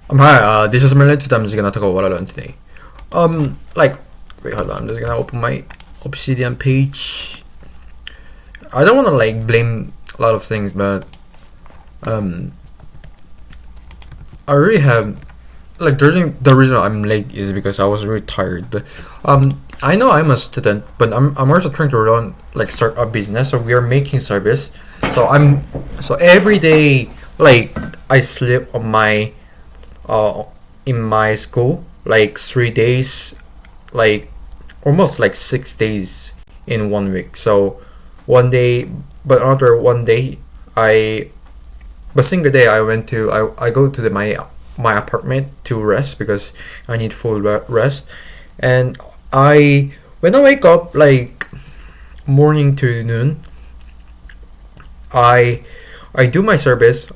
Hi, this is Merlin. I'm just gonna talk about what I learned today. Like, wait, hold on. I'm just gonna open my Obsidian page. I don't wanna like blame a lot of things, but um, I really have like the reason I'm late is because I was really tired. I know I'm a student, but I'm also trying to run like start a business. So we are making service. So every day like I sleep on my uh in my school like 3 days, like almost like 6 days in 1 week. So one day, but another one day, I but single day I went to I go to my apartment to rest because I need full rest. And I when I wake up like morning to noon, I I do my service.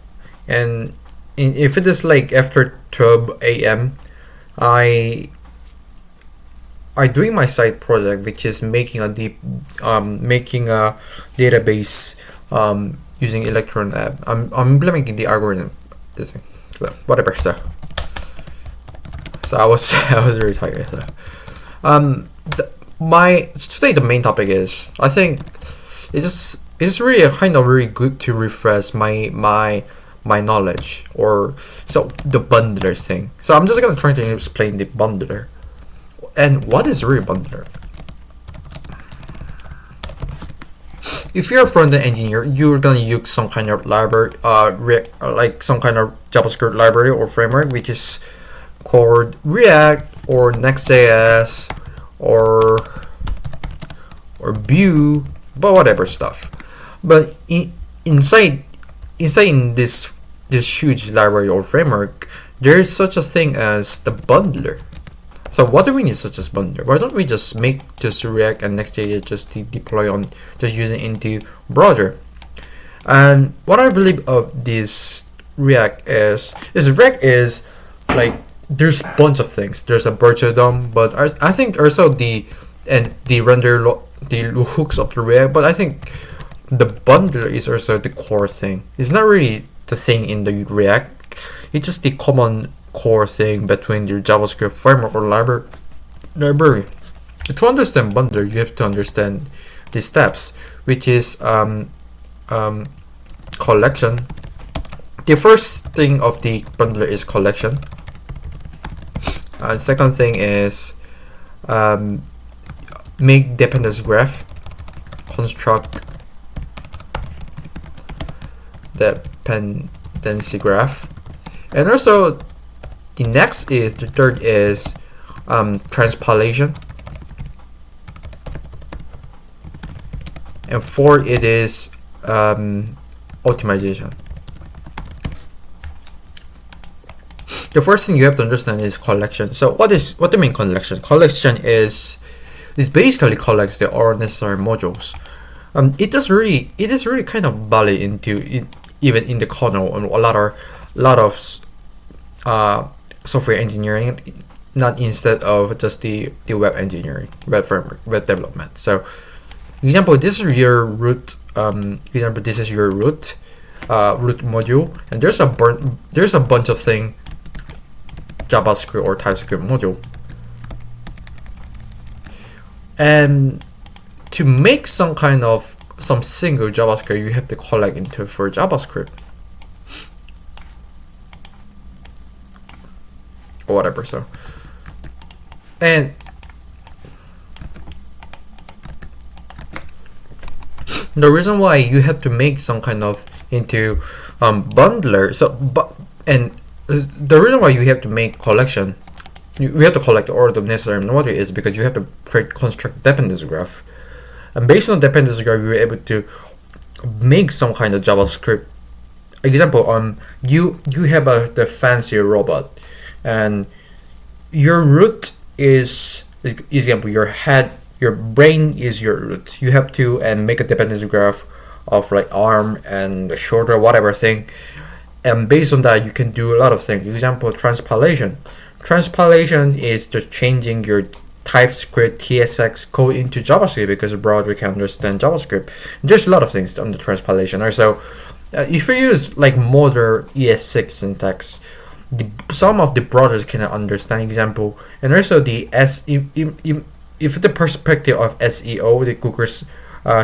And if it is like after 12 a.m., I I doing my side project, which is making a database using Electron app. I'm implementing the algorithm. So whatever. So I was I was really tired. So. My today the main topic is I think it's really kind of really good to refresh my knowledge, or so the bundler thing. So I'm just gonna try to explain the bundler and what is really bundler. If you're a front-end engineer, you're gonna use some kind of library, like some kind of JavaScript library or framework, which is called React or Next.js or Vue, but whatever stuff. But inside in this huge library or framework, there is such a thing as the bundler. So what do we need such as bundler? Why don't we just make just React and Next.js just deploy on just using into browser? And what I believe of this React is React is like there's bunch of things. There's a virtual DOM, but I think also the the hooks of the React. But I think the bundler is also the core thing. It's not really the thing in the React. It's just the common core thing between your JavaScript framework or library. To understand bundler, you have to understand the steps, which is collection. The first thing of the bundler is collection. Second thing is make dependency graph, construct dependency graph, and also the third is transpilation, and fourth it is optimization. The first thing you have to understand is collection. So what do you mean collection? Collection is basically collects the all necessary modules. It is really kind of valid into it, even in the kernel, and a lot of software engineering, not instead of just the web engineering, web framework, web development. So example, this is your root root module, and there's a bunch of thing JavaScript or TypeScript module. And to make some single JavaScript, you have to collect into for JavaScript or whatever. So, and the reason why you have to make some kind of into bundler, the reason why you have to make collection, you have to collect all the necessary module is because you have to construct dependency graph. And based on dependency graph, you're able to make some kind of JavaScript. Example, you have the fancy robot, and your root is example, your brain is your root. You have to make a dependency graph of like arm and the shoulder, whatever thing. And based on that, you can do a lot of things. Example, transpilation. Transpilation is just changing your TypeScript TSX code into JavaScript because the browser can understand JavaScript. There's a lot of things on the transpilation. Also, if you use like modern ES6 syntax, some of the browsers cannot understand example, and also the if the perspective of SEO, the Google's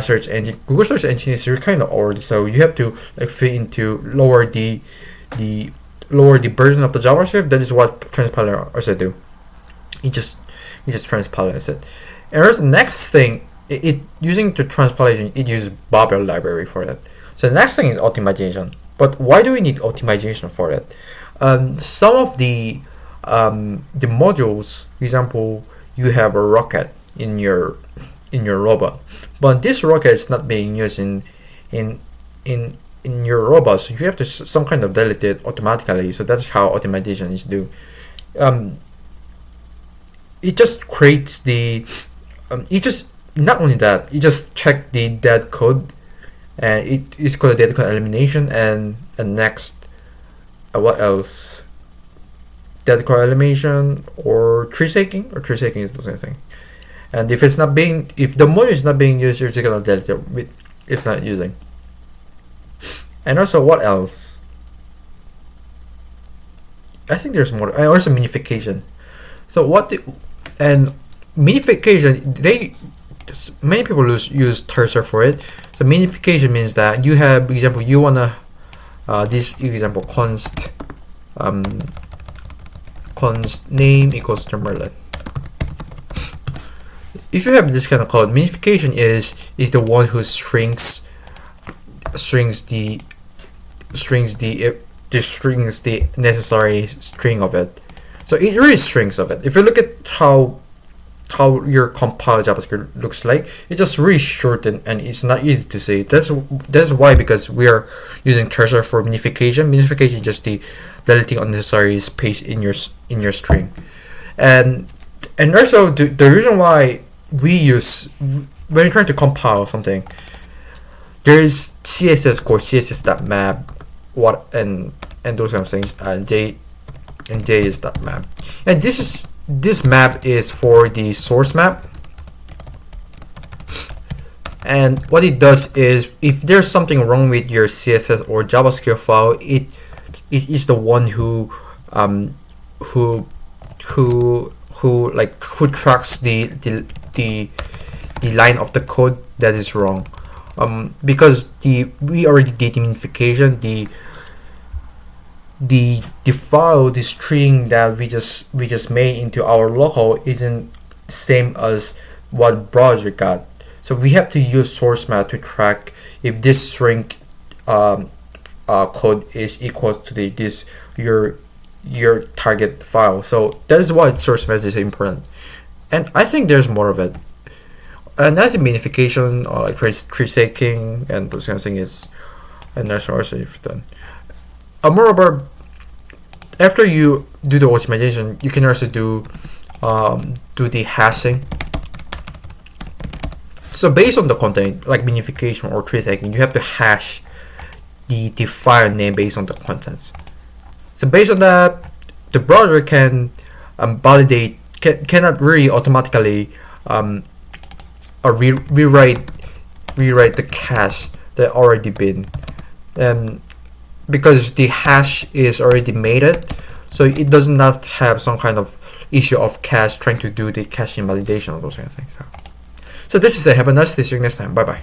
search engine. Google search engine is kind of old, so you have to like fit into lower the version of the JavaScript. That is what Transpiler also do. It just transpiles it. And also the next thing, it using the transpilation, it uses Babel library for that. So the next thing is optimization. But why do we need optimization for that? Some of the modules, for example, you have a rocket in your robot, but this rocket is not being used in your robot, so you have to some kind of delete it automatically. So that's how optimization is do. It just creates the it just not only that, it just check the dead code, and it is called dead code elimination, and next what else, dead code elimination or tree shaking is the same thing. And if it's not being, if the module is not being used, you're just gonna delete it with if not using. And also what else, I think there's more, and also minification. So what the, and minification, many people use Cursor for it. So minification means that you have, for example, you wanna this example const name equals to Merlin. If you have this kind of code, minification is the one who strings the necessary string of it. So it really strings of it. If you look at how your compiled JavaScript looks like, it's just really short and it's not easy to say. That's why, because we are using Cursor for minification. Minification is just the deleting unnecessary space in your string, and also the reason why we use, when you're trying to compile something, there is CSS called css.map, what and those kind of things, and J is .map, and this map is for the source map. And what it does is, if there's something wrong with your CSS or JavaScript file, it is the one who tracks the line of the code that is wrong. Because we already did the minification, the file, the string that we just made into our local isn't same as what browser got. So we have to use source map to track if this string code is equal to your target file. So that is why source map is important. And I think there's more of it. And I think minification or like tree shaking and those kind of thing is, and that's also if done. Moreover, after you do the optimization, you can also do the hashing. So based on the content, like minification or tree shaking, you have to hash the file name based on the contents. So based on that, the browser can validate, cannot really automatically rewrite the cache that already been, because the hash is already made it, so it does not have some kind of issue of cache trying to do the cache invalidation or those kind of things. So this is it. Have a nice day. See you next time. Bye bye.